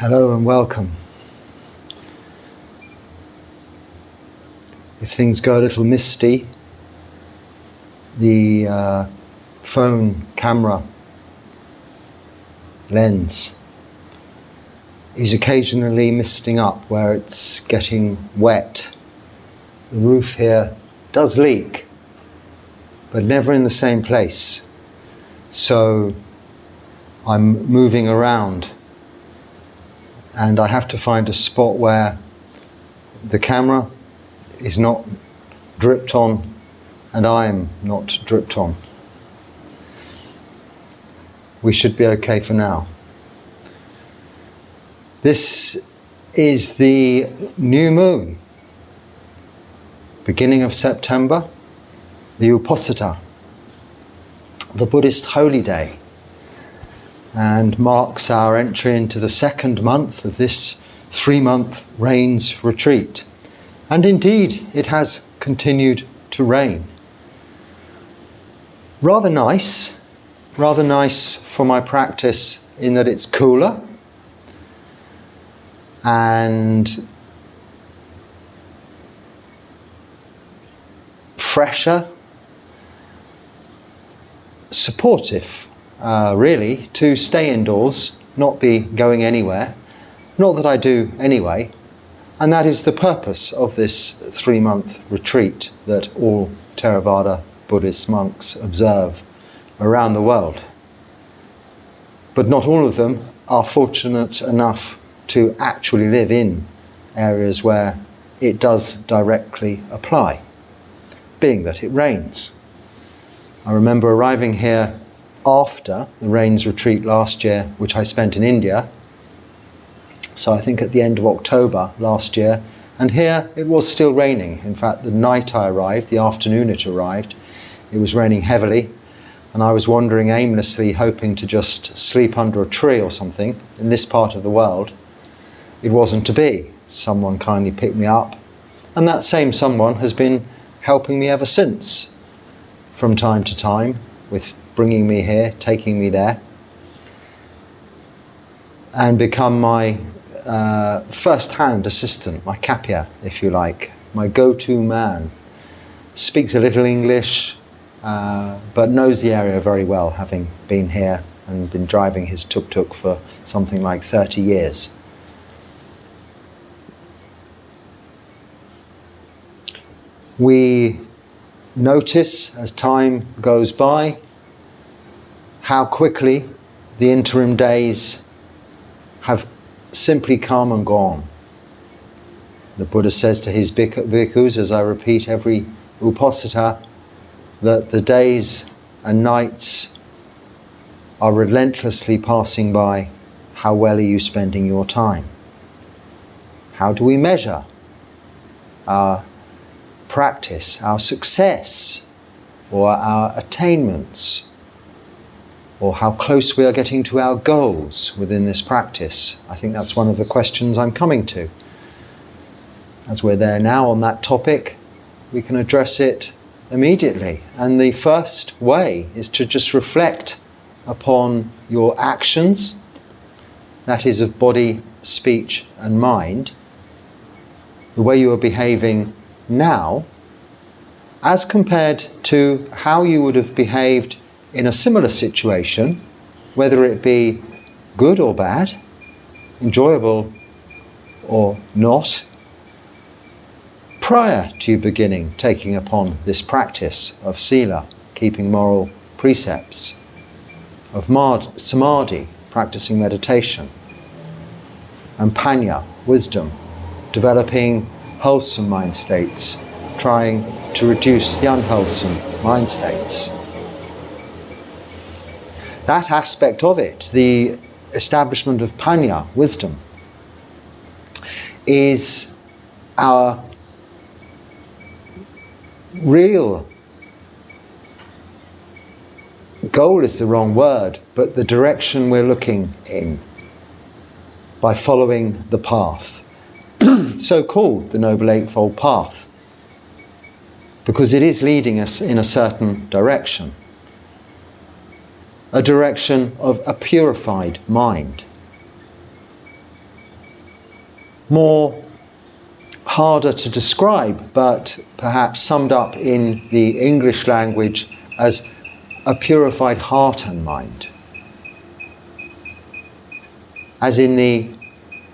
Hello and welcome. If things go a little misty, the phone camera lens is occasionally misting up where it's getting wet. The roof here does leak, but never in the same place. So I'm moving around and I have to find a spot where the camera is not dripped on and I am not dripped on. We should be okay for now. This is the new moon, beginning of September, the Uposatha, the Buddhist holy day, and marks our entry into the second month of this 3-month rains retreat. And indeed, it has continued to rain. Rather nice for my practice in that it's cooler and fresher, supportive, really, to stay indoors, not be going anywhere. Not that I do anyway. And that is the purpose of this 3-month retreat that all Theravada Buddhist monks observe around the world. But not all of them are fortunate enough to actually live in areas where it does directly apply, being that it rains. I remember arriving here after the rains retreat last year, which I spent in India, so I think at the end of October last year, and here it was still raining. In fact, the night I arrived, the afternoon it arrived, it was raining heavily, and I was wandering aimlessly hoping to just sleep under a tree or something in this part of the world. It wasn't to be. Someone kindly picked me up, and that same someone has been helping me ever since, from time to time, with bringing me here, taking me there, and become my first-hand assistant, my kapya, if you like, my go-to man. Speaks a little English, but knows the area very well, having been here and been driving his tuk-tuk for something like 30 years. We notice as time goes by how quickly the interim days have simply come and gone. The Buddha says to his bhikkhus, as I repeat every Uposatha, that the days and nights are relentlessly passing by. How well are you spending your time? How do we measure our practice, our success, or our attainments, or how close we are getting to our goals within this practice? I think that's one of the questions I'm coming to. As we're there now on that topic, we can address it immediately. And the first way is to just reflect upon your actions, that is of body, speech and mind, the way you are behaving now, as compared to how you would have behaved in a similar situation, whether it be good or bad, enjoyable or not, prior to you beginning taking upon this practice of sila, keeping moral precepts, of samadhi, practicing meditation, and panya, wisdom, developing wholesome mind states, trying to reduce the unwholesome mind states. That aspect of it, the establishment of panya, wisdom, is our real goal, is the wrong word, but the direction we're looking in by following the path, so called the Noble Eightfold Path, because it is leading us in a certain direction. A direction of a purified mind, more harder to describe, but perhaps summed up in the English language as a purified heart and mind, as in the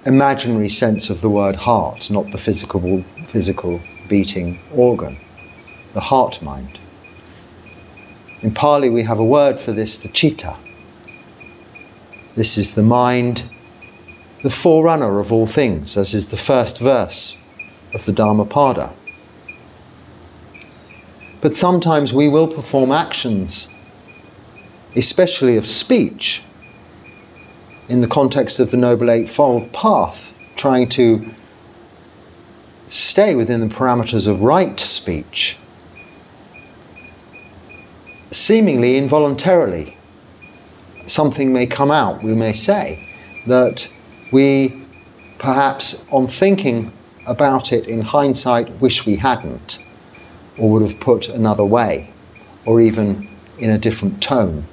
imaginary sense of the word heart, not the physical beating organ, the heart mind. In Pali we have a word for this, the citta. This is the mind, the forerunner of all things, as is the first verse of the Dhammapada. But sometimes we will perform actions, especially of speech, in the context of the Noble Eightfold Path, trying to stay within the parameters of right speech, seemingly involuntarily. Something may come out, we may say, that we perhaps, on thinking about it in hindsight, wish we hadn't, or would have put another way, or even in a different tone.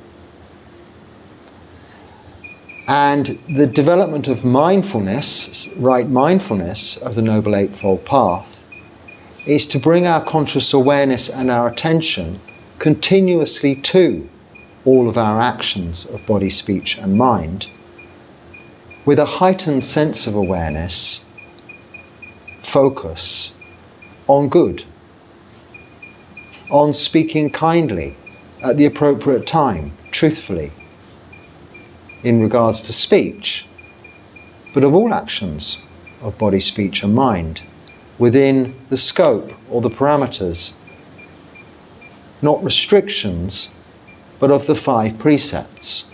And the development of mindfulness, right mindfulness of the Noble Eightfold Path, is to bring our conscious awareness and our attention continuously to all of our actions of body, speech and mind, with a heightened sense of awareness, focus on good, on speaking kindly at the appropriate time, truthfully, in regards to speech, but of all actions of body, speech and mind, within the scope or the parameters, not restrictions, but of the 5 precepts.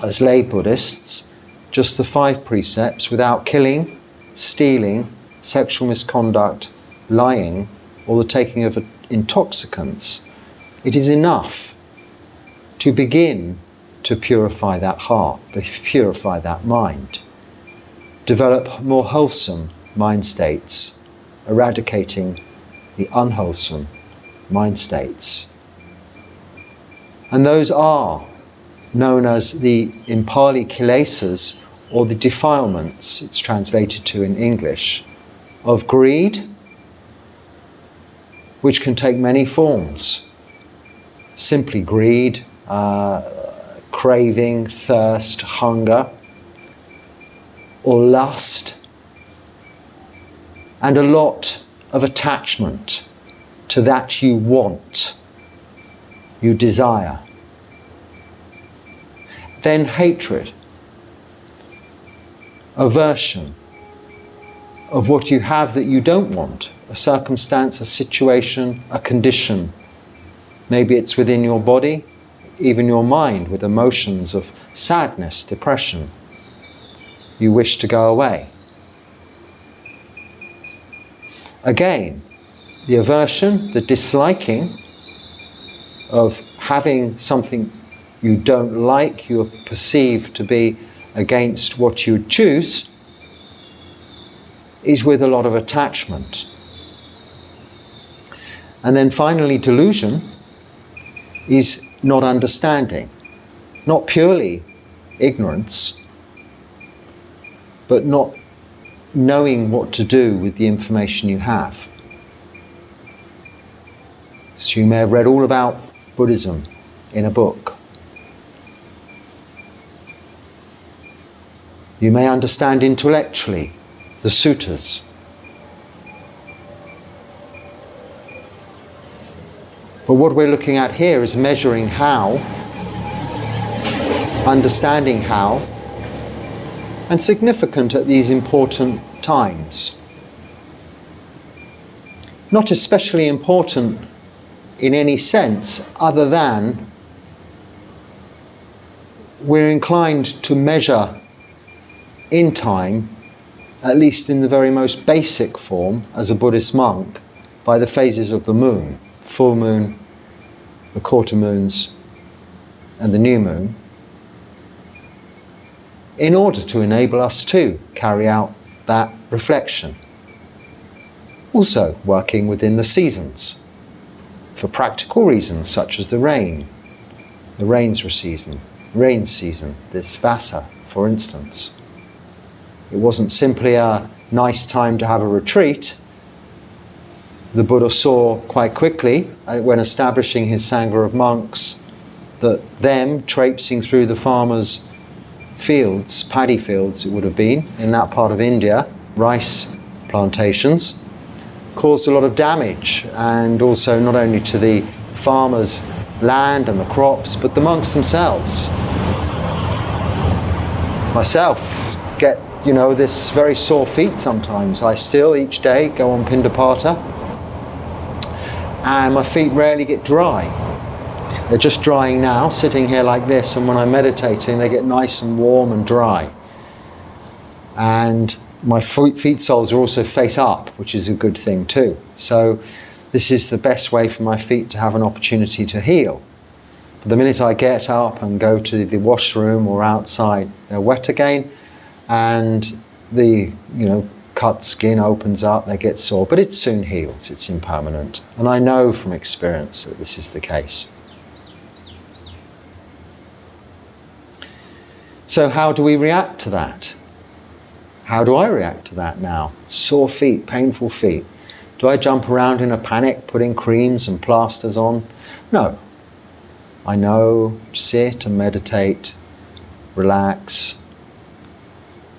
As lay Buddhists, just the 5 precepts, without killing, stealing, sexual misconduct, lying, or the taking of intoxicants, it is enough to begin to purify that heart, purify that mind, develop more wholesome mind states, eradicating the unwholesome mind states. And those are known as the, in Pali, kilesas, or the defilements, it's translated to in English, of greed, which can take many forms. Simply greed, craving, thirst, hunger, or lust, and a lot of attachment to that you want, you desire. Then hatred, aversion of what you have that you don't want, a circumstance, a situation, a condition. Maybe it's within your body, even your mind, with emotions of sadness, depression. You wish to go away. Again, the aversion, the disliking of having something you don't like, you perceive to be against what you choose, is with a lot of attachment. And then finally, delusion is not understanding, not purely ignorance, but not knowing what to do with the information you have. So you may have read all about Buddhism in a book. You may understand intellectually the suttas. But what we're looking at here is measuring how, understanding how, and significant at these important times. Not especially important in any sense other than we're inclined to measure in time, at least in the very most basic form as a Buddhist monk, by the phases of the moon, full moon, the quarter moons and the new moon, in order to enable us to carry out that reflection. Also working within the seasons, for practical reasons such as the rain, rain season, this Vasa, for instance. It wasn't simply a nice time to have a retreat. The Buddha saw quite quickly, when establishing his Sangha of monks, that them traipsing through the farmers' fields, paddy fields it would have been, in that part of India, rice plantations, caused a lot of damage, and also not only to the farmers' land and the crops, but the monks themselves. Myself get, this very sore feet sometimes. I still each day go on Pindapata, and my feet rarely get dry. They're just drying now, sitting here like this, and when I'm meditating they get nice and warm and dry. And my feet soles are also face up, which is a good thing too. So this is the best way for my feet to have an opportunity to heal. But the minute I get up and go to the washroom or outside, they're wet again, and the cut skin opens up, they get sore, but it soon heals, it's impermanent. And I know from experience that this is the case. So how do we react to that? How do I react to that now? Sore feet, painful feet. Do I jump around in a panic, putting creams and plasters on? No. I know, sit and meditate, relax.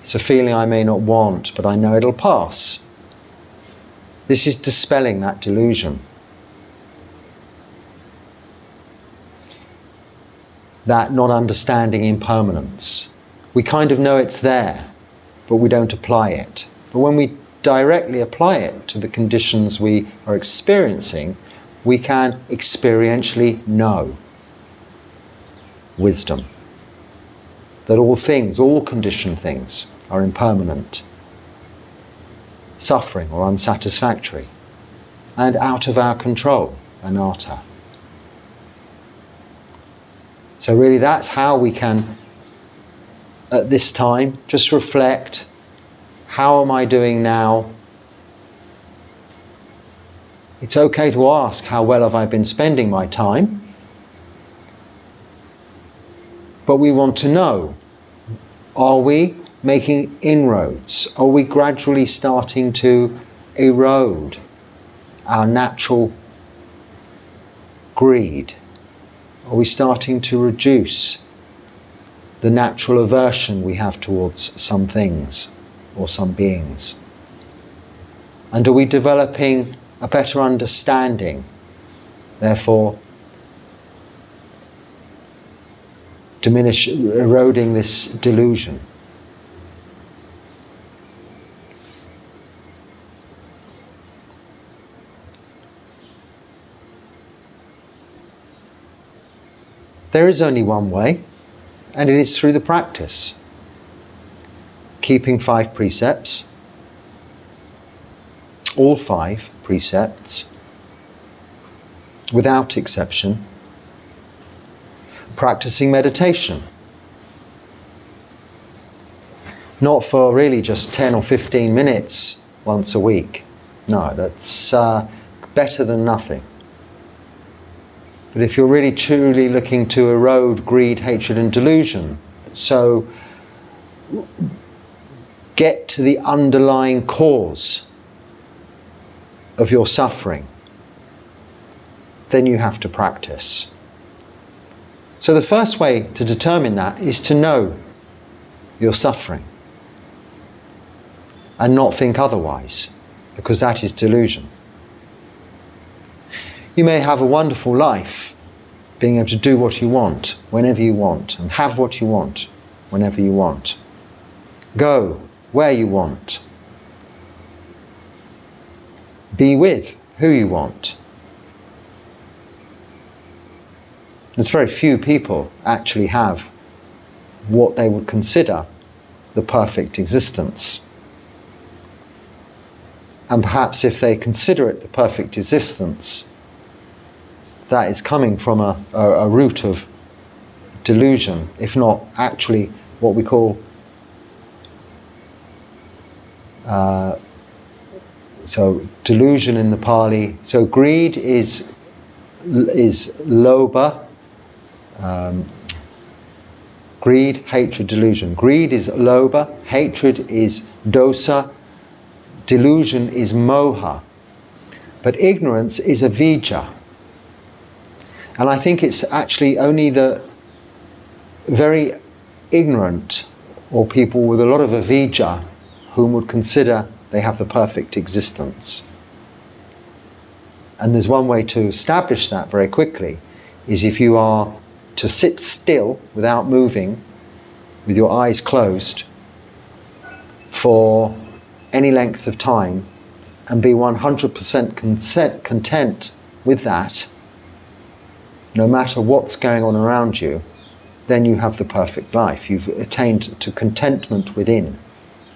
It's a feeling I may not want, but I know it'll pass. This is dispelling that delusion. That not understanding impermanence. We kind of know it's there, but we don't apply it. But when we directly apply it to the conditions we are experiencing, we can experientially know wisdom. That all things, all conditioned things, are impermanent, suffering or unsatisfactory, and out of our control, anatta. So really that's how we can, at this time, just reflect, how am I doing now? It's okay to ask, how well have I been spending my time? But we want to know, are we making inroads? Are we gradually starting to erode our natural greed? Are we starting to reduce the natural aversion we have towards some things or some beings? And are we developing a better understanding, therefore eroding this delusion? There is only one way, and it is through the practice. Keeping 5 precepts, all 5 precepts, without exception. Practicing meditation. Not for really just 10 or 15 minutes once a week. No, that's better than nothing. But if you're really truly looking to erode greed, hatred and delusion, so get to the underlying cause of your suffering, then you have to practice. So the first way to determine that is to know your suffering and not think otherwise, because that is delusion. You may have a wonderful life, being able to do what you want, whenever you want, and have what you want, whenever you want. Go where you want. Be with who you want. There's very few people actually have what they would consider the perfect existence. And perhaps if they consider it the perfect existence, that is coming from a root of delusion, if not actually what we call so delusion in the Pali. So greed is lobha, Greed, hatred, delusion. Greed is lobha, hatred is dosa, delusion is moha. But ignorance is avijja. And I think it's actually only the very ignorant or people with a lot of avijja whom would consider they have the perfect existence. And there's one way to establish that very quickly, is if you are to sit still without moving, with your eyes closed, for any length of time, and be 100% content with that, no matter what's going on around you, then you have the perfect life. You've attained to contentment within,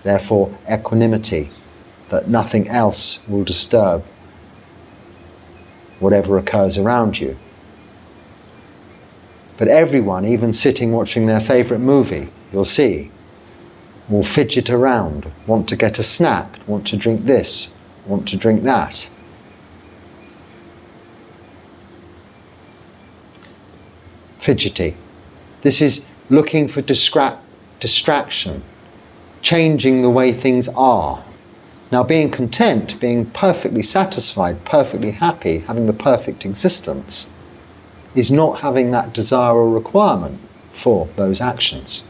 therefore equanimity, that nothing else will disturb whatever occurs around you. But everyone, even sitting watching their favourite movie, you'll see, will fidget around, want to get a snack, want to drink this, want to drink that. Fidgety. This is looking for distraction, changing the way things are. Now, being content, being perfectly satisfied, perfectly happy, having the perfect existence, is not having that desire or requirement for those actions.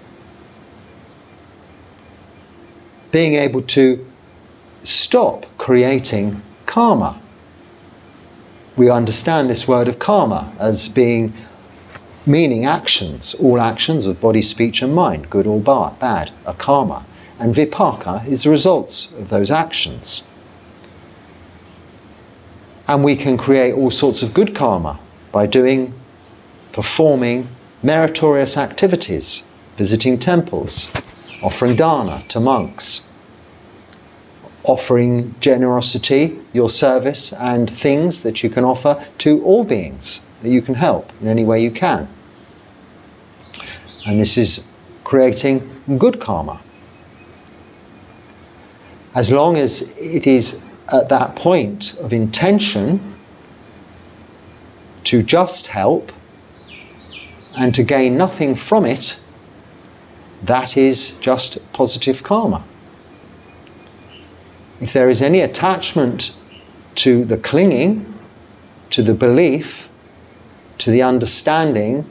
Being able to stop creating karma. We understand this word of karma as meaning actions. All actions of body, speech and mind, good or bad, are karma. And vipaka is the results of those actions. And we can create all sorts of good karma by performing meritorious activities, visiting temples, offering dana to monks, offering generosity, your service and things that you can offer to all beings that you can help in any way you can. And this is creating good karma. As long as it is at that point of intention to just help and to gain nothing from it, that is just positive karma. If there is any attachment to the clinging, to the belief, to the understanding,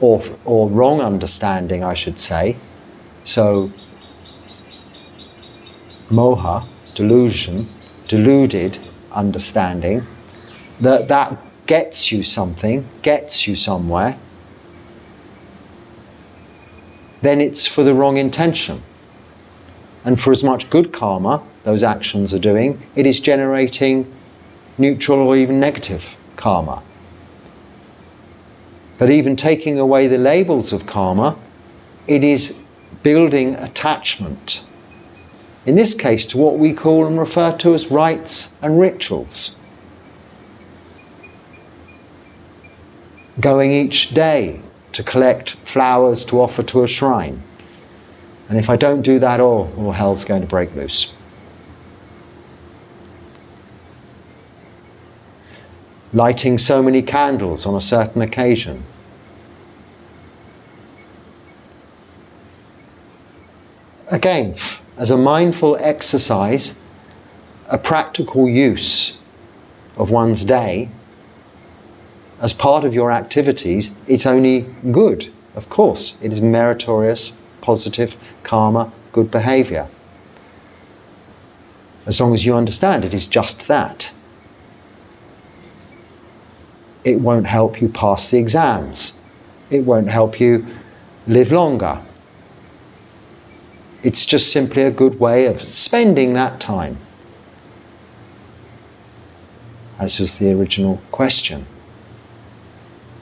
or wrong understanding, I should say, so moha, delusion, deluded understanding, that gets you something, gets you somewhere, then it's for the wrong intention. And for as much good karma those actions are doing, it is generating neutral or even negative karma. But even taking away the labels of karma, it is building attachment. In this case, to what we call and refer to as rites and rituals. Going each day to collect flowers to offer to a shrine. And if I don't do that, all hell's going to break loose. Lighting so many candles on a certain occasion. Again, as a mindful exercise, a practical use of one's day, as part of your activities, it's only good, of course. It is meritorious, positive karma, good behavior. As long as you understand it is just that. It won't help you pass the exams. It won't help you live longer. It's just simply a good way of spending that time. As was the original question.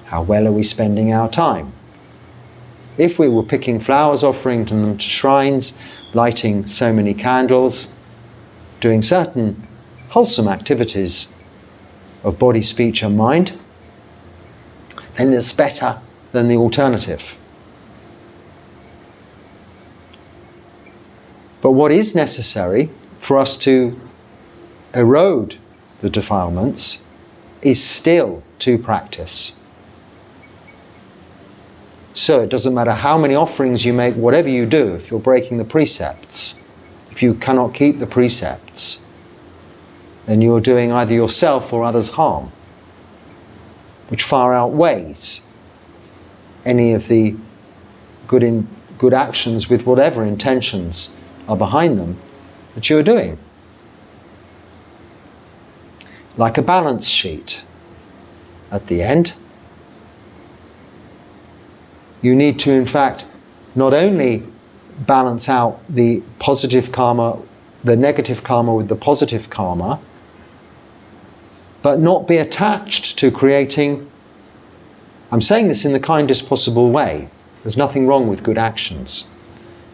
How well are we spending our time? If we were picking flowers, offering them to shrines, lighting so many candles, doing certain wholesome activities of body, speech and mind, then it's better than the alternative. But what is necessary for us to erode the defilements is still to practice. So it doesn't matter how many offerings you make, whatever you do, if you're breaking the precepts, if you cannot keep the precepts, then you're doing either yourself or others harm, which far outweighs any of the good actions with whatever intentions are behind them that you are doing. Like a balance sheet. At the end, you need to, in fact, not only balance out the positive karma, the negative karma with the positive karma, but not be attached to creating. I'm saying this in the kindest possible way. There's nothing wrong with good actions.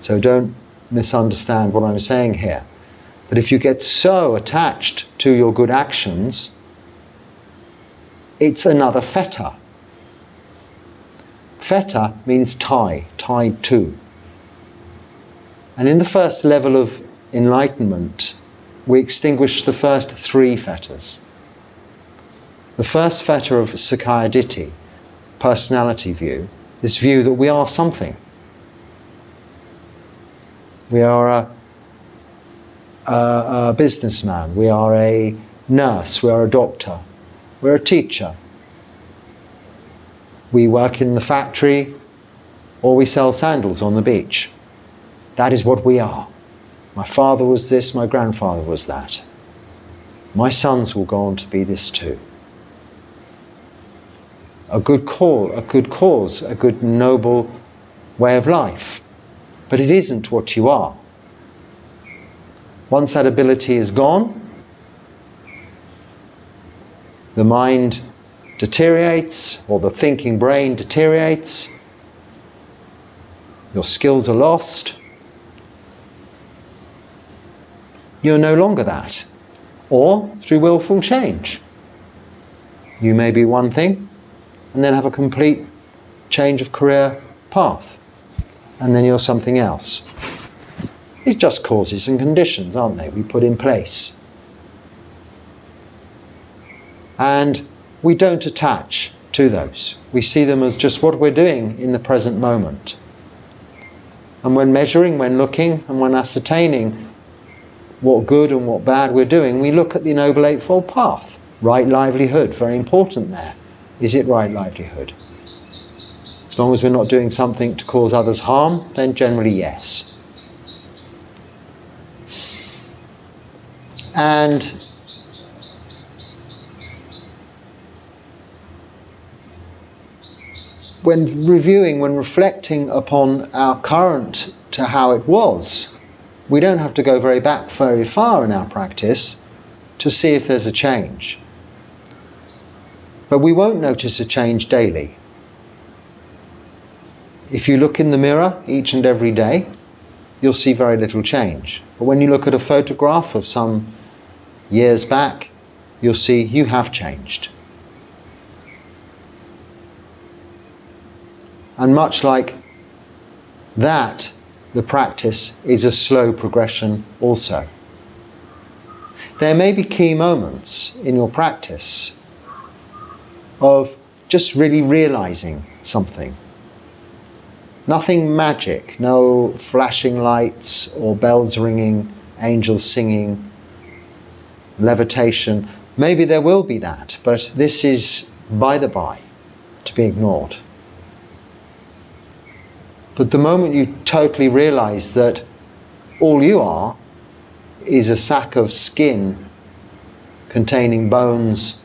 So don't misunderstand what I'm saying here. But if you get so attached to your good actions, it's another fetter. Fetter means tie, tied to. And in the first level of enlightenment, we extinguish the first three fetters. The first fetter of Sakkaya Ditthi, personality view, this view that we are something. We are a businessman, we are a nurse, we are a doctor, we're a teacher. We work in the factory, or we sell sandals on the beach. That is what we are. My father was this, my grandfather was that. My sons will go on to be this too. A good cause, a good noble way of life. But it isn't what you are. Once that ability is gone, the mind deteriorates, or the thinking brain deteriorates, your skills are lost, you're no longer that. Or through willful change. You may be one thing, and then have a complete change of career path, and then you're something else. It's just causes and conditions, aren't they, we put in place. And we don't attach to those. We see them as just what we're doing in the present moment. And when measuring, when looking, and when ascertaining what good and what bad we're doing, we look at the Noble Eightfold Path. Right livelihood, very important there. Is it right livelihood? As long as we're not doing something to cause others harm, then generally yes. And when reviewing, when reflecting upon our current to how it was, we don't have to go very far in our practice to see if there's a change. But we won't notice a change daily. If you look in the mirror each and every day, you'll see very little change. But when you look at a photograph of some years back, you'll see you have changed. And much like that, the practice is a slow progression also. There may be key moments in your practice of just really realizing something. Nothing magic, no flashing lights or bells ringing, angels singing, levitation. Maybe there will be that, but this is by the by, to be ignored. But the moment you totally realize that all you are is a sack of skin containing bones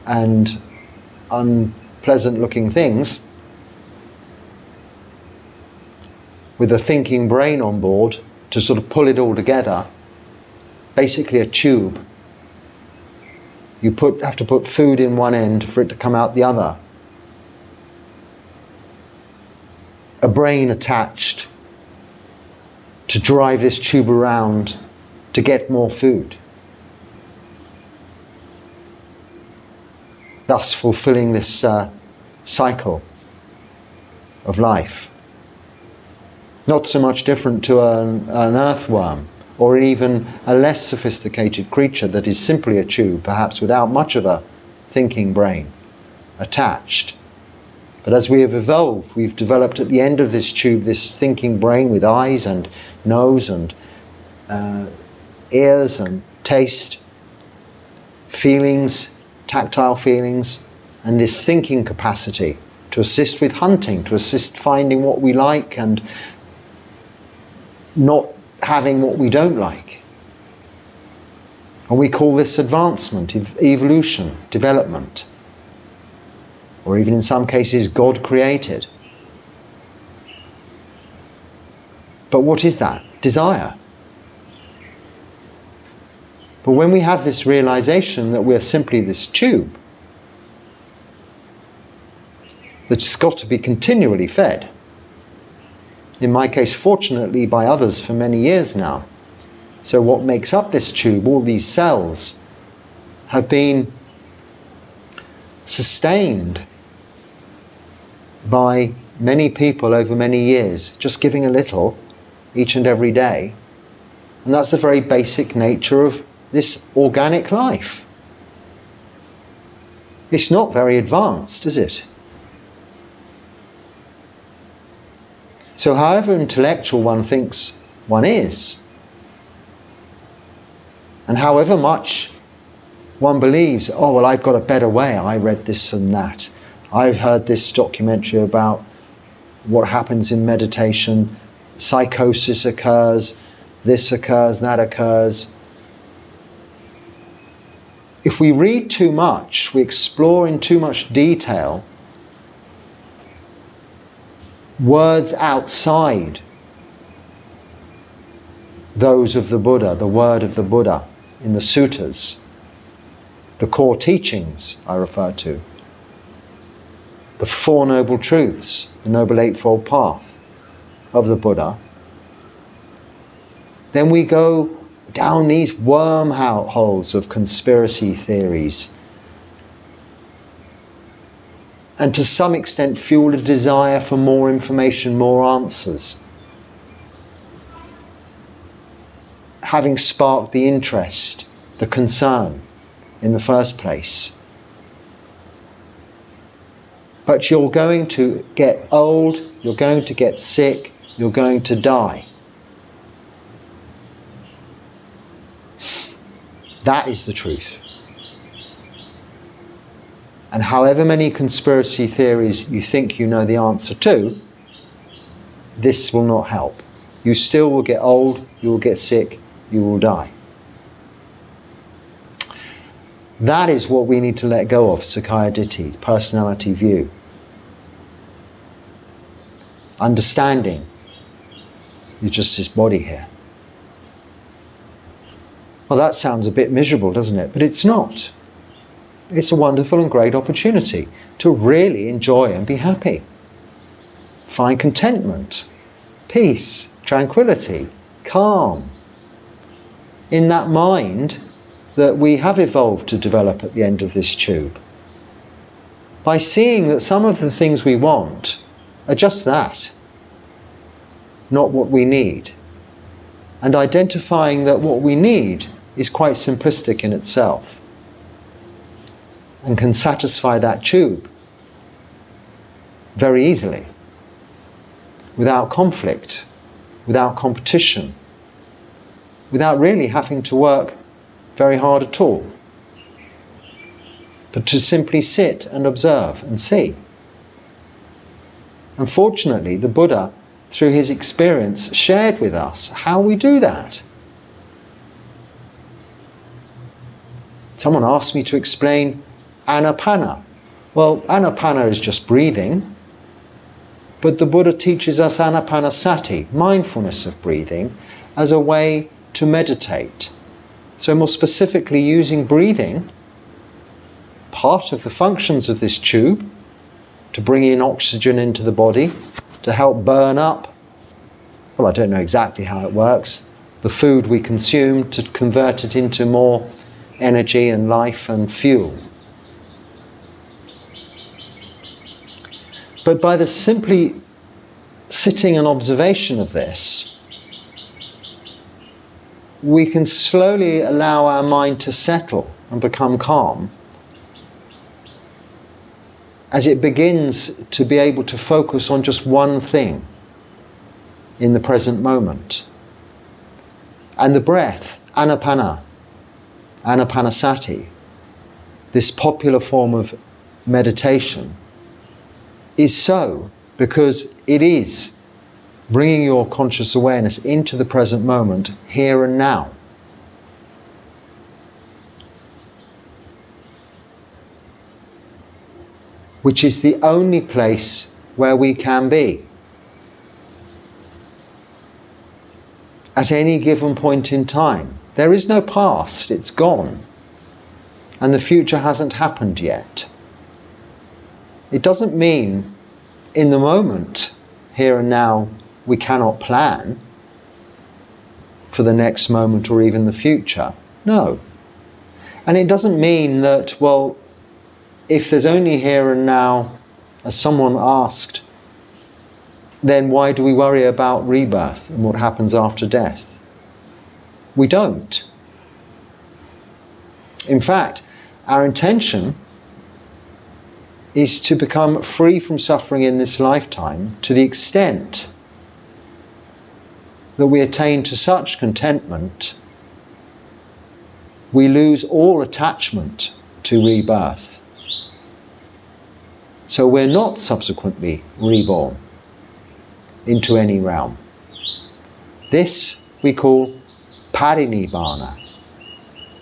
and unpleasant looking things, with a thinking brain on board to sort of pull it all together, basically a tube. You have to put food in one end for it to come out the other. A brain attached to drive this tube around to get more food, thus fulfilling this cycle of life. Not so much different to an earthworm, or even a less sophisticated creature that is simply a tube, perhaps without much of a thinking brain attached. But as we have evolved, we've developed at the end of this tube this thinking brain with eyes and nose and ears and taste, feelings, tactile feelings, and this thinking capacity to assist with hunting, to assist finding what we like and not having what we don't like. And we call this advancement, evolution, development, or even in some cases God created. But what is that? Desire. But when we have this realization that we're simply this tube that's got to be continually fed, in my case fortunately by others for many years now, so what makes up this tube, all these cells, have been sustained by many people over many years, just giving a little each and every day. And that's the very basic nature of this organic life. It's not very advanced, is it? So however intellectual one thinks one is, and however much one believes, oh well, I've got a better way, I read this and that, I've heard this documentary about what happens in meditation, psychosis occurs, this occurs, that occurs. If we read too much, we explore in too much detail words outside those of the Buddha, the word of the Buddha in the suttas, the core teachings I refer to, the Four Noble Truths, the Noble Eightfold Path of the Buddha, then we go down these wormholes of conspiracy theories and to some extent fuel a desire for more information, more answers, having sparked the interest, the concern in the first place. But you're going to get old, you're going to get sick, you're going to die. That is the truth. And however many conspiracy theories you think you know the answer to, this will not help. You still will get old, you will get sick, you will die. That is what we need to let go of, Sakkaya Ditthi, personality view. Understanding, you're just this body here. Well, that sounds a bit miserable, doesn't it? But it's not. It's a wonderful and great opportunity to really enjoy and be happy. Find contentment, peace, tranquility, calm in that mind that we have evolved to develop at the end of this tube. By seeing that some of the things we want are just that, not what we need. And identifying that what we need is quite simplistic in itself and can satisfy that tube very easily, without conflict, without competition, without really having to work very hard at all, but to simply sit and observe and see. Unfortunately, the Buddha, through his experience, shared with us how we do that. Someone asked me to explain Anapana. Well, Anapana is just breathing, but the Buddha teaches us Anapanasati, mindfulness of breathing, as a way to meditate. So more specifically, using breathing, part of the functions of this tube, to bring in oxygen into the body, to help burn up, well, I don't know exactly how it works, the food we consume, to convert it into more energy and life and fuel. But by the simply sitting and observation of this, we can slowly allow our mind to settle and become calm. as it begins to be able to focus on just one thing in the present moment. And the breath, anapanasati, this popular form of meditation, is so because it is bringing your conscious awareness into the present moment, here and now. Which is the only place where we can be. At any given point in time. There is no past, it's gone. And the future hasn't happened yet. It doesn't mean in the moment, here and now, we cannot plan for the next moment or even the future. No. And it doesn't mean that, well, if there's only here and now, as someone asked, then why do we worry about rebirth and what happens after death? We don't. In fact, our intention is to become free from suffering in this lifetime to the extent that we attain to such contentment, we lose all attachment to rebirth. So we're not subsequently reborn into any realm. This we call parinibbana,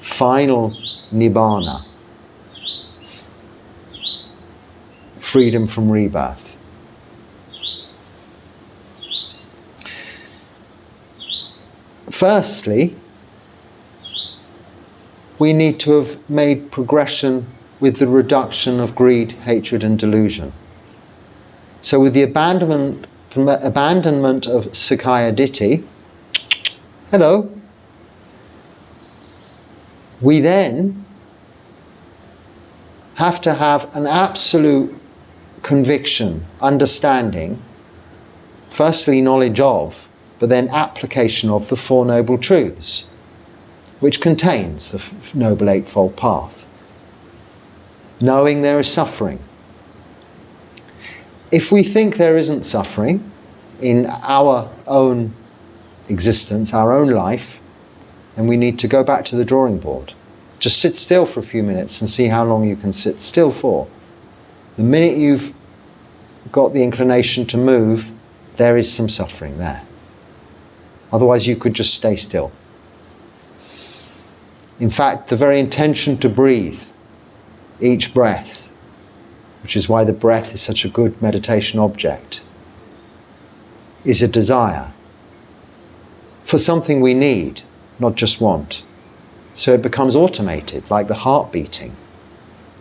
final nibbana, freedom from rebirth. Firstly, we need to have made progression with the reduction of greed, hatred and delusion. So with the abandonment of Sakkaya Ditthi, hello, we then have to have an absolute conviction, understanding, firstly knowledge of, but then application of the Four Noble Truths, which contains the Noble Eightfold Path. Knowing there is suffering. If we think there isn't suffering in our own existence, our own life, then we need to go back to the drawing board. Just sit still for a few minutes and see how long you can sit still for. The minute you've got the inclination to move, there is some suffering there. Otherwise you could just stay still. In fact, the very intention to breathe, each breath, which is why the breath is such a good meditation object, is a desire for something we need, not just want. So it becomes automated, like the heart beating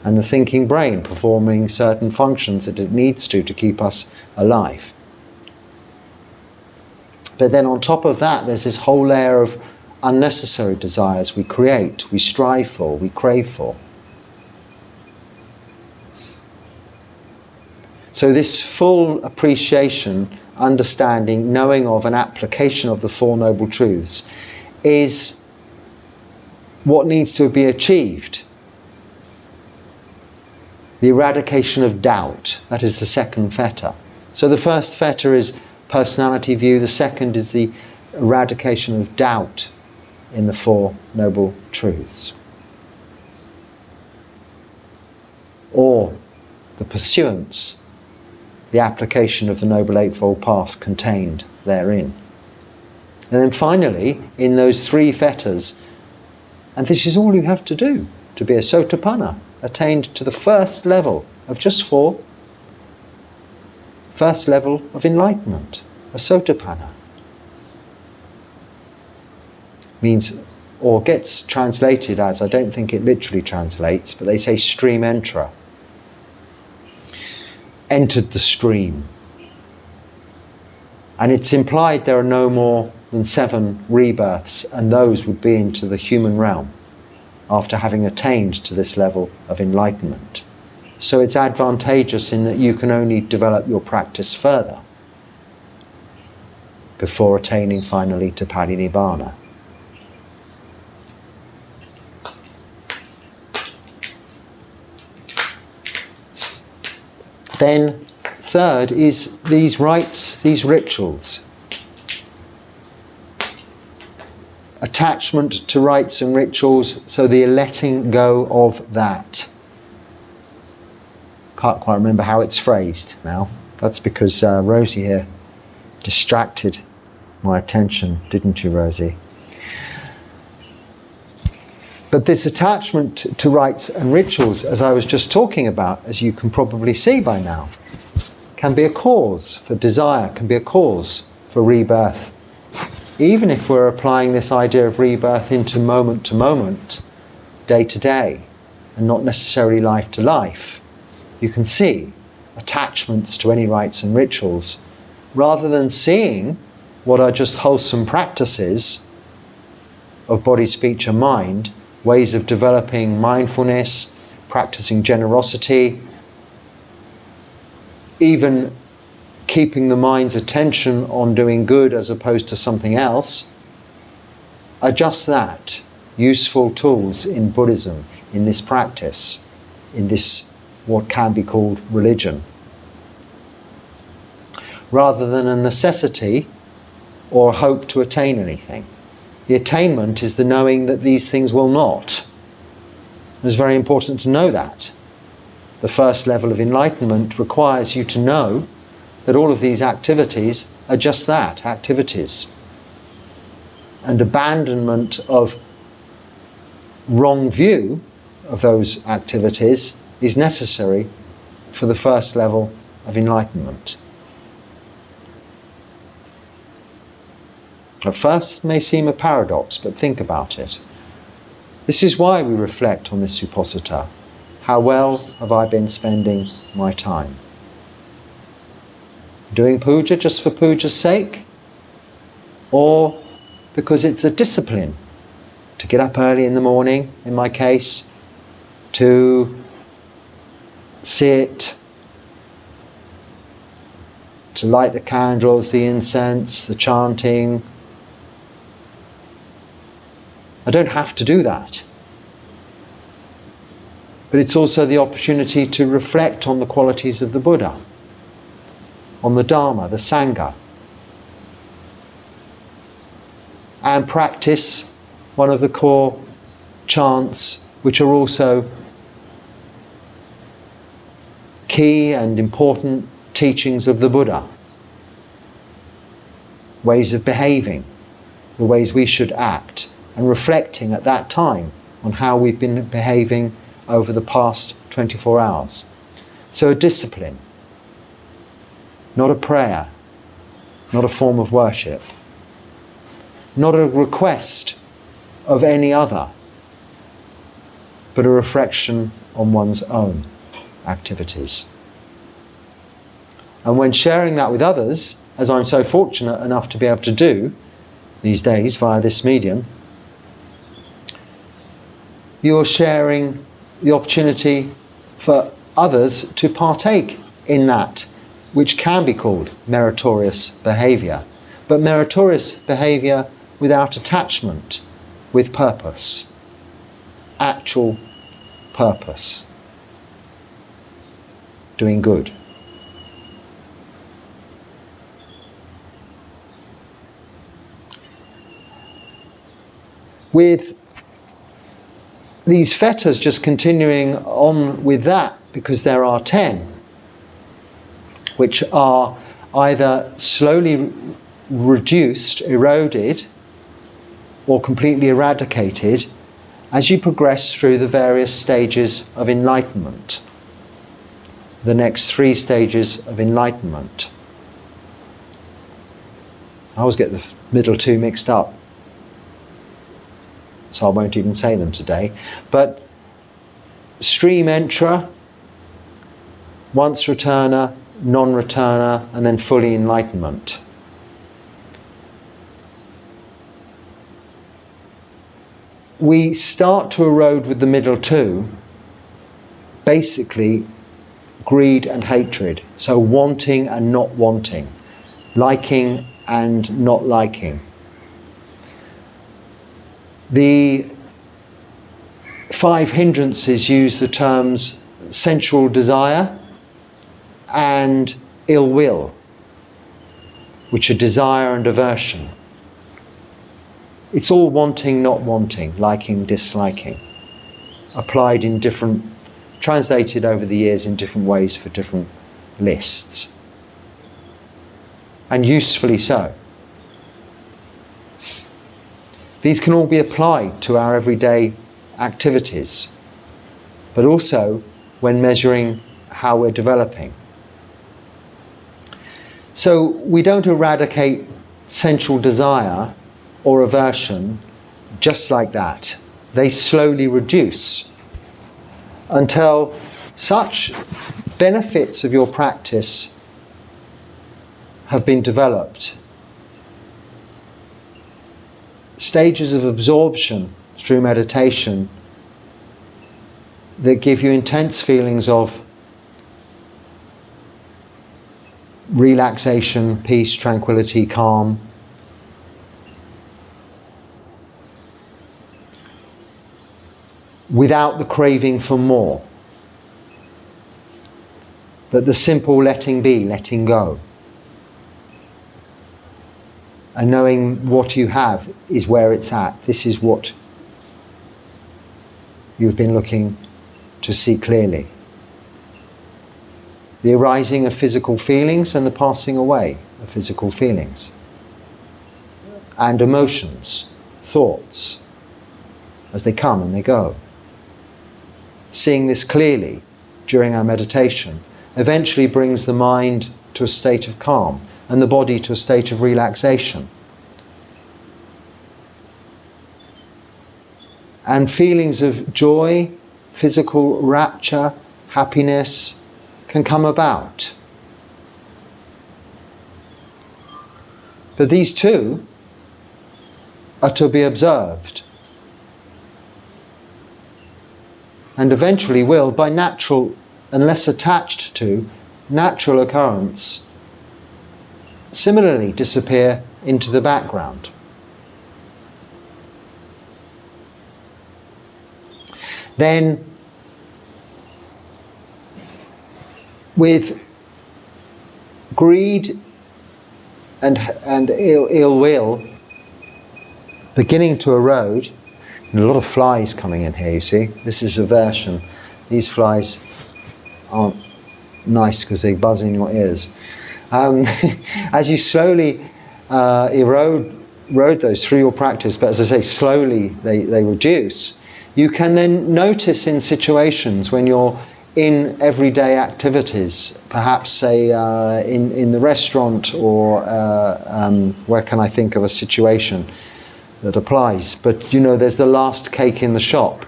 and the thinking brain performing certain functions that it needs to keep us alive. But then on top of that, there's this whole layer of unnecessary desires we create, we strive for, we crave for. So this full appreciation, understanding, knowing of and application of the Four Noble Truths is what needs to be achieved. The eradication of doubt, that is the second fetter. So the first fetter is personality view, the second is the eradication of doubt in the Four Noble Truths. Or the pursuance, the application of the Noble Eightfold Path contained therein. And then finally, in those three fetters, and this is all you have to do to be a Sotapanna, attained to the first level of just four, first level of enlightenment, a Sotapanna. Means, or gets translated as, I don't think it literally translates, but they say stream enterer. Entered the stream. And it's implied there are no more than 7 rebirths, and those would be into the human realm after having attained to this level of enlightenment. So it's advantageous in that you can only develop your practice further before attaining finally to parinibbana. Then third is these rites, these rituals. Attachment to rites and rituals, so the letting go of that. Can't quite remember how it's phrased now. That's because Rosie here distracted my attention, didn't you, Rosie? But this attachment to rites and rituals, as I was just talking about, as you can probably see by now, can be a cause for desire, can be a cause for rebirth. Even if we're applying this idea of rebirth into moment to moment, day to day, and not necessarily life to life, you can see attachments to any rites and rituals, rather than seeing what are just wholesome practices of body, speech and mind, ways of developing mindfulness, practicing generosity, even keeping the mind's attention on doing good as opposed to something else, are just that, useful tools in Buddhism, in this practice, in this what can be called religion, rather than a necessity or hope to attain anything. The attainment is the knowing that these things will not. It's very important to know that. The first level of enlightenment requires you to know that all of these activities are just that, activities. And abandonment of wrong view of those activities is necessary for the first level of enlightenment. At first may seem a paradox, but think about it. This is why we reflect on this supposita. How well have I been spending my time? Doing puja just for puja's sake? Or because it's a discipline to get up early in the morning, in my case, to sit, to light the candles, the incense, the chanting. I don't have to do that. But it's also the opportunity to reflect on the qualities of the Buddha, on the Dharma, the Sangha, and practice one of the core chants, which are also key and important teachings of the Buddha. Ways of behaving, the ways we should act, and reflecting at that time on how we've been behaving over the past 24 hours. So a discipline, not a prayer, not a form of worship, not a request of any other, but a reflection on one's own activities. And when sharing that with others, as I'm so fortunate enough to be able to do these days via this medium, you're sharing the opportunity for others to partake in that, which can be called meritorious behaviour, but meritorious behaviour without attachment, with purpose, actual purpose, doing good. With these fetters just continuing on with that, because there are 10, which are either slowly reduced, eroded, or completely eradicated as you progress through the various stages of enlightenment, the next 3 stages of enlightenment. I always get the middle 2 mixed up, so I won't even say them today. But stream enterer, once returner, non-returner, and then fully enlightenment. We start to erode with the middle 2, basically greed and hatred. So wanting and not wanting, liking and not liking. The 5 hindrances use the terms sensual desire, and ill will, which are desire and aversion. It's all wanting, not wanting, liking, disliking, applied in different, translated over the years in different ways for different lists, and usefully so. These can all be applied to our everyday activities, but also when measuring how we're developing. So we don't eradicate sensual desire or aversion just like that. They slowly reduce until such benefits of your practice have been developed. Stages of absorption through meditation that give you intense feelings of relaxation, peace, tranquility, calm. Without the craving for more, but the simple letting be, letting go. And knowing what you have is where it's at. This is what you've been looking to see clearly. The arising of physical feelings and the passing away of physical feelings. And emotions, thoughts, as they come and they go. Seeing this clearly during our meditation eventually brings the mind to a state of calm and the body to a state of relaxation. And feelings of joy, physical rapture, happiness can come about. But these two are to be observed, and eventually will, by natural, unless attached to, natural occurrence, similarly disappear into the background. Then, with greed and ill will beginning to erode, and a lot of flies coming in here, you see. This is aversion. These flies aren't nice because they buzz in your ears. As you slowly erode those through your practice, but as I say, slowly they reduce, you can then notice in situations when you're in everyday activities, perhaps say in the restaurant, or where can I think of a situation that applies, but you know, there's the last cake in the shop,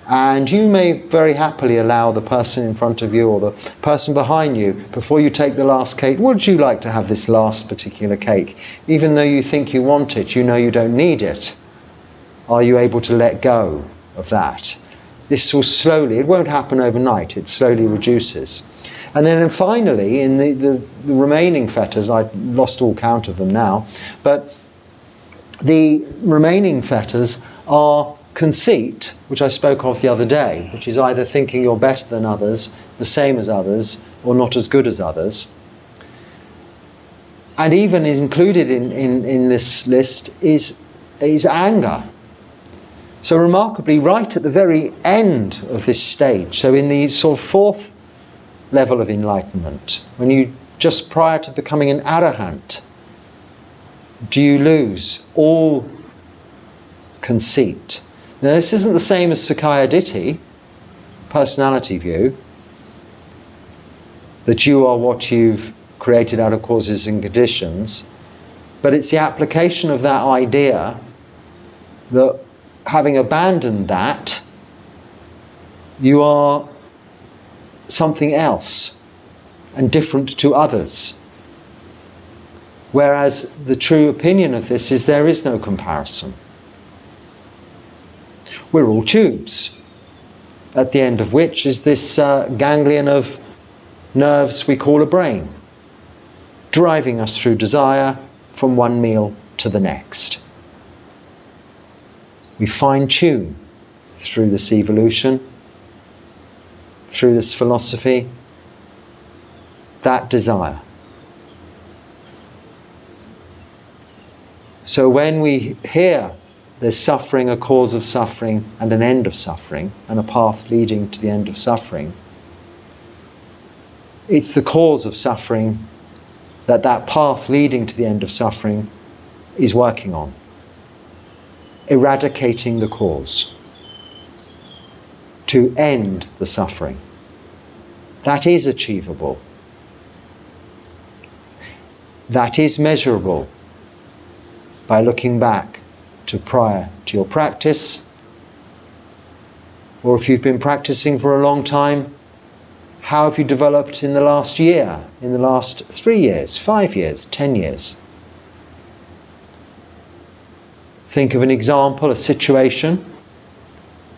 and you may very happily allow the person in front of you or the person behind you, before you take the last cake, would you like to have this last particular cake? Even though you think you want it, you know you don't need it. Are you able to let go of that? This will slowly, it won't happen overnight, it slowly reduces. And then finally, in the remaining fetters, I've lost all count of them now, but the remaining fetters are conceit, which I spoke of the other day, which is either thinking you're better than others, the same as others, or not as good as others. And even is included in this list is anger. So remarkably, right at the very end of this stage, so in the sort of fourth level of enlightenment, when you just prior to becoming an arahant, do you lose all conceit? Now this isn't the same as Sakkaya Ditthi, personality view, that you are what you've created out of causes and conditions, but it's the application of that idea that having abandoned that, you are something else and different to others. Whereas the true opinion of this is there is no comparison. We're all tubes, at the end of which is this ganglion of nerves we call a brain, driving us through desire from one meal to the next. We fine-tune through this evolution, through this philosophy, that desire. So when we hear there's suffering, a cause of suffering, and an end of suffering, and a path leading to the end of suffering, it's the cause of suffering that path leading to the end of suffering is working on. Eradicating the cause. To end the suffering. That is achievable. That is measurable by looking back to prior to your practice, or if you've been practicing for a long time, how have you developed in the last year, in the last 3 years, 5 years, 10 years? Think of an example, a situation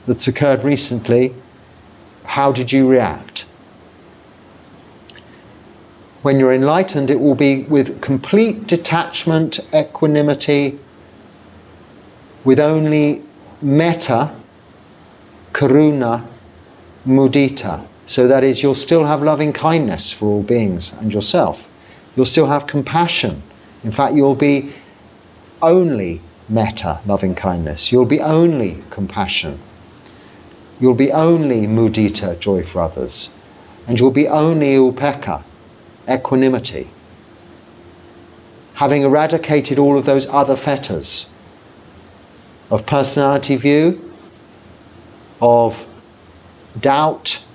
that's occurred recently. How did you react? When you're enlightened, it will be with complete detachment, equanimity, with only metta, karuna, mudita. So that is, you'll still have loving kindness for all beings and yourself. You'll still have compassion. In fact, you'll be only metta, loving kindness. You'll be only compassion. You'll be only mudita, joy for others. And you'll be only upekkha, equanimity. Having eradicated all of those other fetters of personality view, of doubt,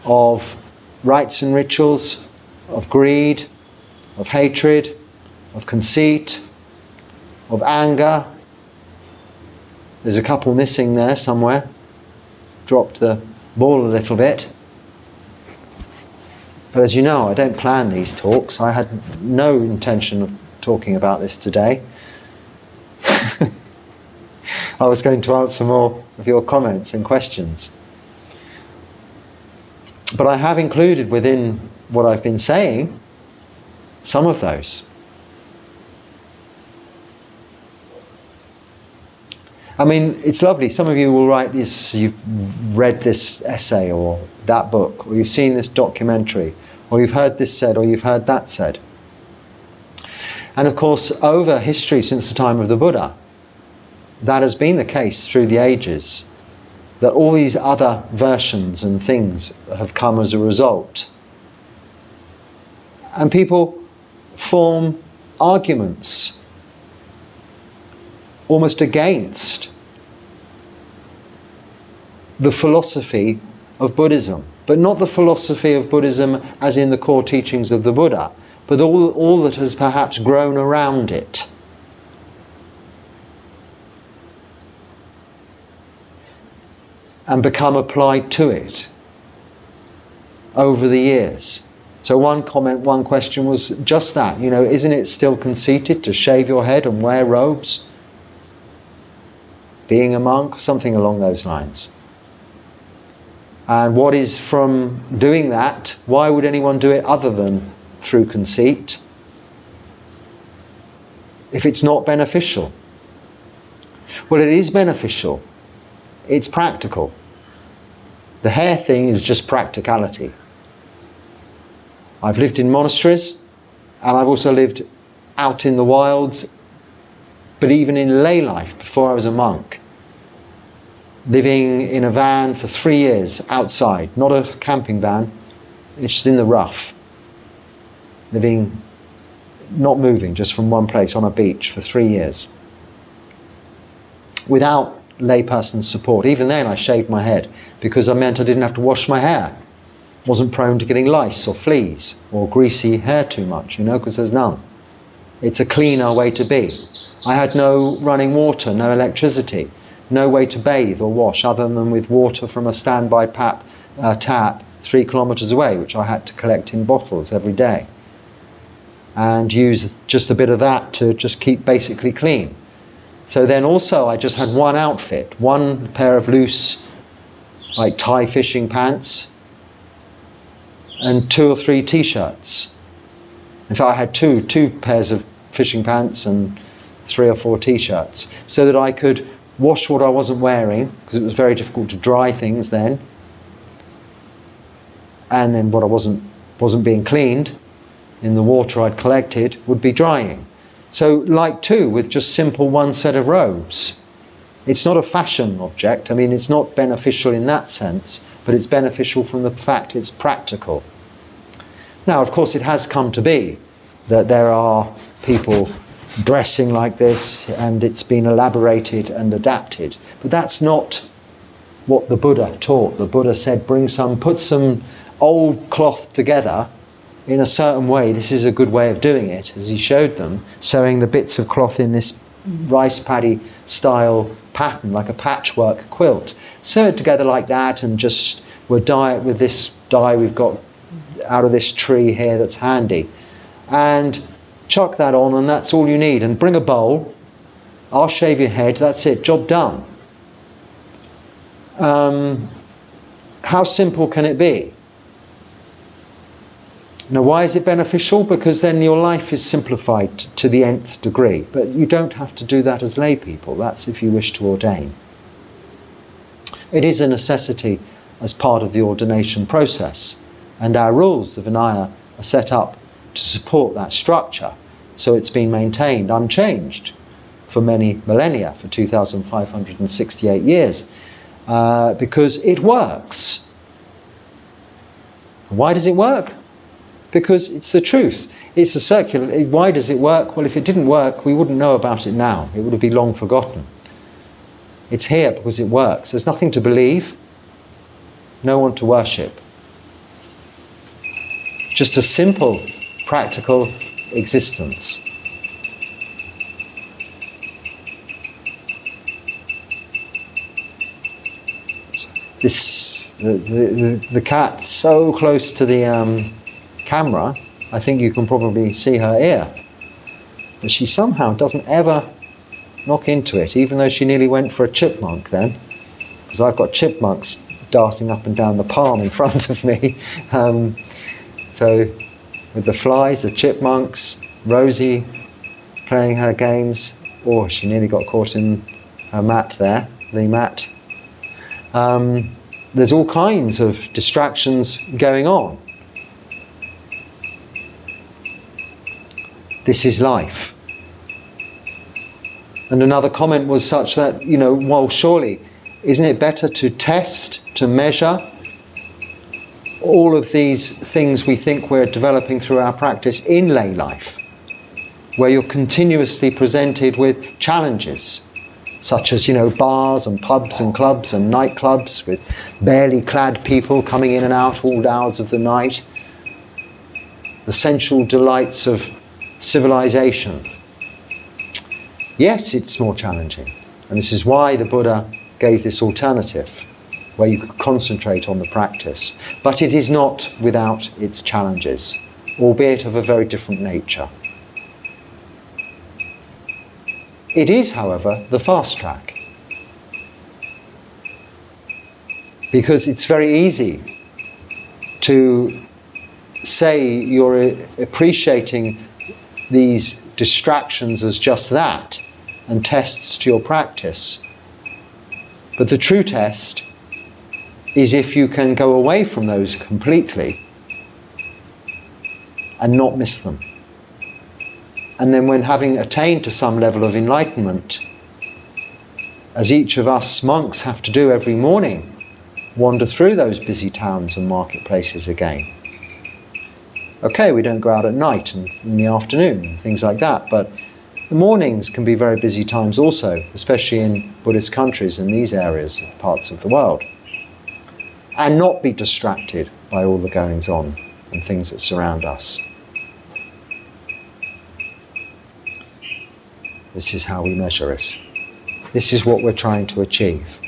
of rites and rituals, of greed, of hatred, of conceit, of anger. There's a couple missing there somewhere. Dropped the ball a little bit. But as you know, I don't plan these talks. I had no intention of talking about this today. I was going to answer more of your comments and questions. But I have included within what I've been saying some of those. I mean, it's lovely. Some of you will write this, you've read this essay or that book, or you've seen this documentary, or you've heard this said, or you've heard that said. And of course, over history since the time of the Buddha, that has been the case through the ages, that all these other versions and things have come as a result. And people form arguments almost against the philosophy of Buddhism, but not the philosophy of Buddhism as in the core teachings of the Buddha, but all that has perhaps grown around it. And become applied to it over the years. So one comment, one question was just that, isn't it still conceited to shave your head and wear robes? Being a monk, something along those lines. And what is from doing that? Why would anyone do it other than through conceit? If it's not beneficial. Well, it is beneficial. It's practical. The hair thing is just practicality. I've lived in monasteries, and I've also lived out in the wilds, but even in lay life before I was a monk, living in a van for 3 years outside, not a camping van, it's just in the rough, living, not moving, just from one place on a beach for 3 years, without layperson support. Even then I shaved my head because I meant I didn't have to wash my hair. Wasn't prone to getting lice or fleas or greasy hair too much, because there's none. It's a cleaner way to be. I had no running water, no electricity, no way to bathe or wash other than with water from a standby tap 3 kilometers away, which I had to collect in bottles every day and use just a bit of that to just keep basically clean. So then also I just had one outfit, one pair of loose, like Thai fishing pants and 2 or 3 t-shirts. In fact, I had two pairs of fishing pants and 3 or 4 t-shirts, so that I could wash what I wasn't wearing, because it was very difficult to dry things then, and then what I wasn't wasn't being cleaned in the water I'd collected, would be drying. So like too with just simple one set of robes. It's not a fashion object. I mean, it's not beneficial in that sense, but it's beneficial from the fact it's practical. Now, of course, it has come to be that there are people dressing like this, and it's been elaborated and adapted. But that's not what the Buddha taught. The Buddha said, put some old cloth together in a certain way. This is a good way of doing it, as he showed them, sewing the bits of cloth in this rice paddy style pattern, like a patchwork quilt. Sew it together like that, and just we'll dye it with this dye we've got out of this tree here that's handy. And chuck that on, and that's all you need. And bring a bowl, I'll shave your head, that's it, job done. How simple can it be? Now, why is it beneficial? Because then your life is simplified to the nth degree. But you don't have to do that as lay people. That's if you wish to ordain. It is a necessity as part of the ordination process. And our rules of Vinaya are set up to support that structure. So it's been maintained unchanged for many millennia, for 2,568 years, because it works. Why does it work? Because it's the truth. It's a circular. Why does it work? Well, if it didn't work, we wouldn't know about it now. It would have been long forgotten. It's here because it works. There's nothing to believe, no one to worship. Just a simple, practical existence. The cat so close to the camera, I think you can probably see her ear, but she somehow doesn't ever knock into it, even though she nearly went for a chipmunk then, because I've got chipmunks darting up and down the palm in front of me. So with the flies, the chipmunks, Rosie playing her games, oh, she nearly got caught in her mat there, the mat. There's all kinds of distractions going on. This is life. And another comment was such that, well, surely, isn't it better to test, to measure all of these things we think we're developing through our practice in lay life, where you're continuously presented with challenges, such as, bars and pubs and clubs and nightclubs with barely clad people coming in and out all hours of the night, the sensual delights of civilization. Yes, it's more challenging, and this is why the Buddha gave this alternative where you could concentrate on the practice, but it is not without its challenges, albeit of a very different nature. It is, however, the fast track, because it's very easy to say you're appreciating these distractions as just that and tests to your practice. But the true test is if you can go away from those completely and not miss them. And then when having attained to some level of enlightenment, as each of us monks have to do every morning, wander through those busy towns and marketplaces again. Okay, we don't go out at night and in the afternoon and things like that, but the mornings can be very busy times also, especially in Buddhist countries in these areas, parts of the world. And not be distracted by all the goings on and things that surround us. This is how we measure it. This is what we're trying to achieve.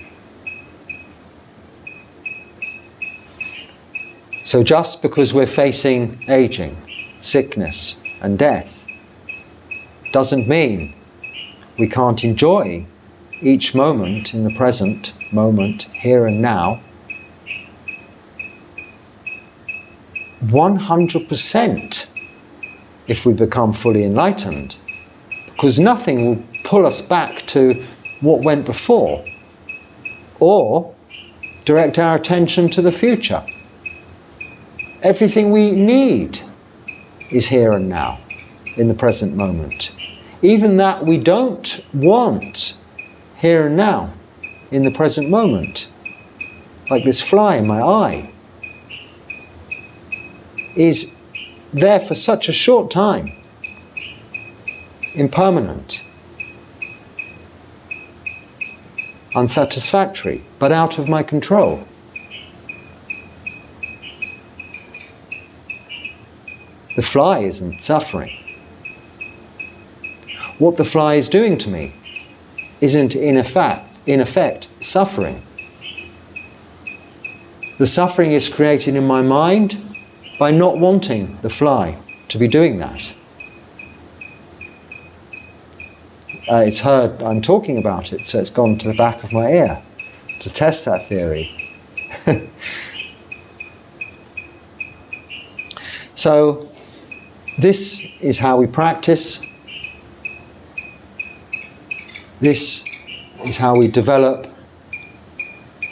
So just because we're facing aging, sickness and death doesn't mean we can't enjoy each moment in the present moment, here and now, 100% if we become fully enlightened, because nothing will pull us back to what went before or direct our attention to the future. Everything we need is here and now, in the present moment. Even that we don't want here and now, in the present moment, like this fly in my eye, is there for such a short time, impermanent, unsatisfactory, but out of my control. The fly isn't suffering. What the fly is doing to me isn't in effect suffering. The suffering is created in my mind by not wanting the fly to be doing that. It's heard I'm talking about it, so it's gone to the back of my ear to test that theory. So this is how we practice. This is how we develop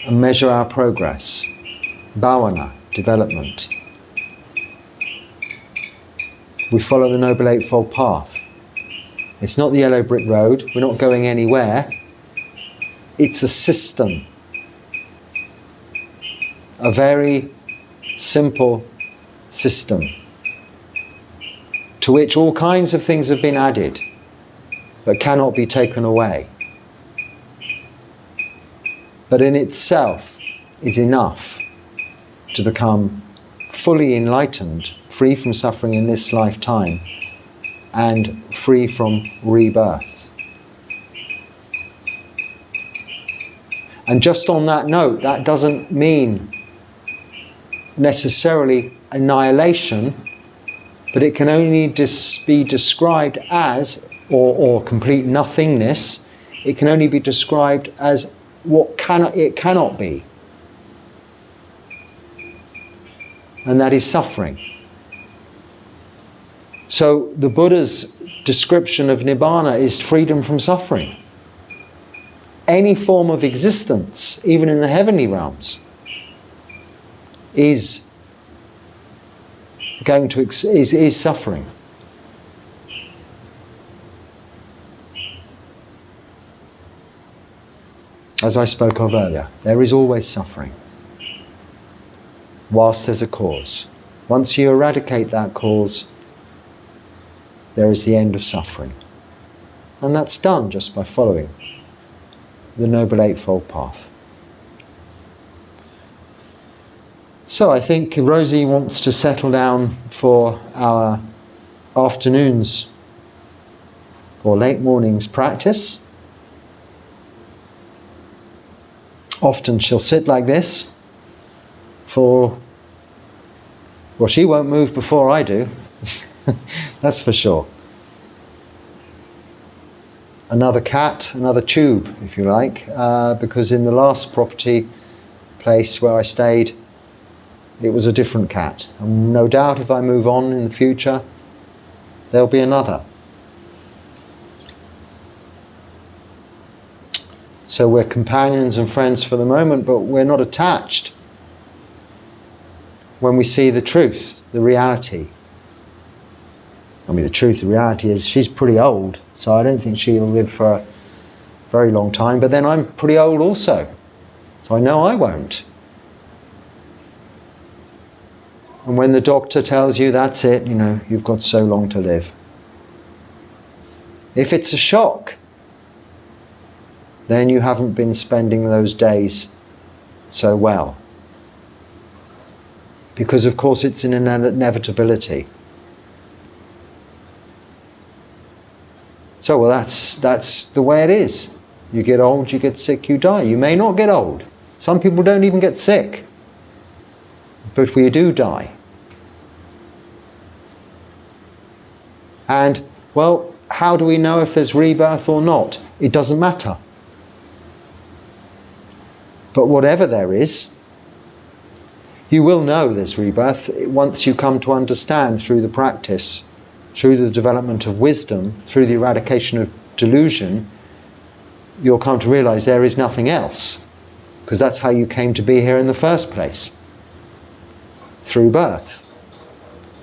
and measure our progress. Bhavana, development. We follow the Noble Eightfold Path. It's not the yellow brick road. We're not going anywhere. It's a system. A very simple system to which all kinds of things have been added but cannot be taken away. But in itself is enough to become fully enlightened, free from suffering in this lifetime, and free from rebirth. And just on that note, that doesn't mean necessarily annihilation, but it can only be described as, or complete nothingness. It can only be described as what it cannot be. And that is suffering. So the Buddha's description of Nibbana is freedom from suffering. Any form of existence, even in the heavenly realms, is suffering. As I spoke of earlier, there is always suffering, whilst there's a cause. Once you eradicate that cause, there is the end of suffering. And that's done just by following the Noble Eightfold Path. So I think Rosie wants to settle down for our afternoons or late mornings practice. Often she'll sit like this well, she won't move before I do. That's for sure. Another cat, another tube, if you like, because in the last property place where I stayed, it was a different cat. And no doubt if I move on in the future, there'll be another. So we're companions and friends for the moment, but we're not attached. When we see the truth, the reality. I mean, the truth, the reality is she's pretty old, so I don't think she'll live for a very long time, but then I'm pretty old also, so I know I won't. And when the doctor tells you that's it, you've got so long to live. If it's a shock, then you haven't been spending those days so well. Because of course it's an inevitability. So, well, that's the way it is. You get old, you get sick, you die. You may not get old. Some people don't even get sick. But we do die. And, well, how do we know if there's rebirth or not? It doesn't matter. But whatever there is, you will know there's rebirth once you come to understand through the practice, through the development of wisdom, through the eradication of delusion, you'll come to realize there is nothing else, because that's how you came to be here in the first place. through birth.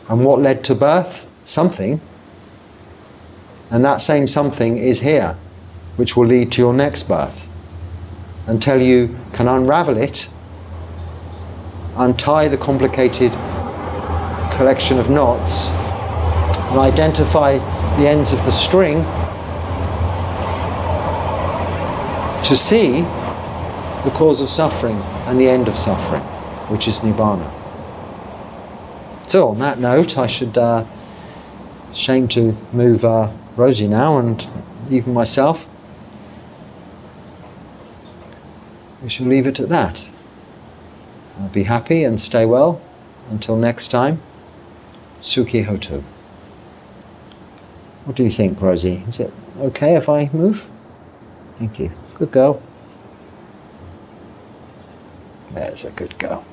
And what led to birth? Something. And that same something is here, which will lead to your next birth. Until you can unravel it, untie the complicated collection of knots, and identify the ends of the string to see the cause of suffering and the end of suffering, which is Nibbana. So on that note, I should shame to move Rosie now, and even myself. We shall leave it at that. Be happy and stay well. Until next time, Sukhi Hotu. What do you think, Rosie? Is it okay if I move? Thank you. Good girl. There's a good girl.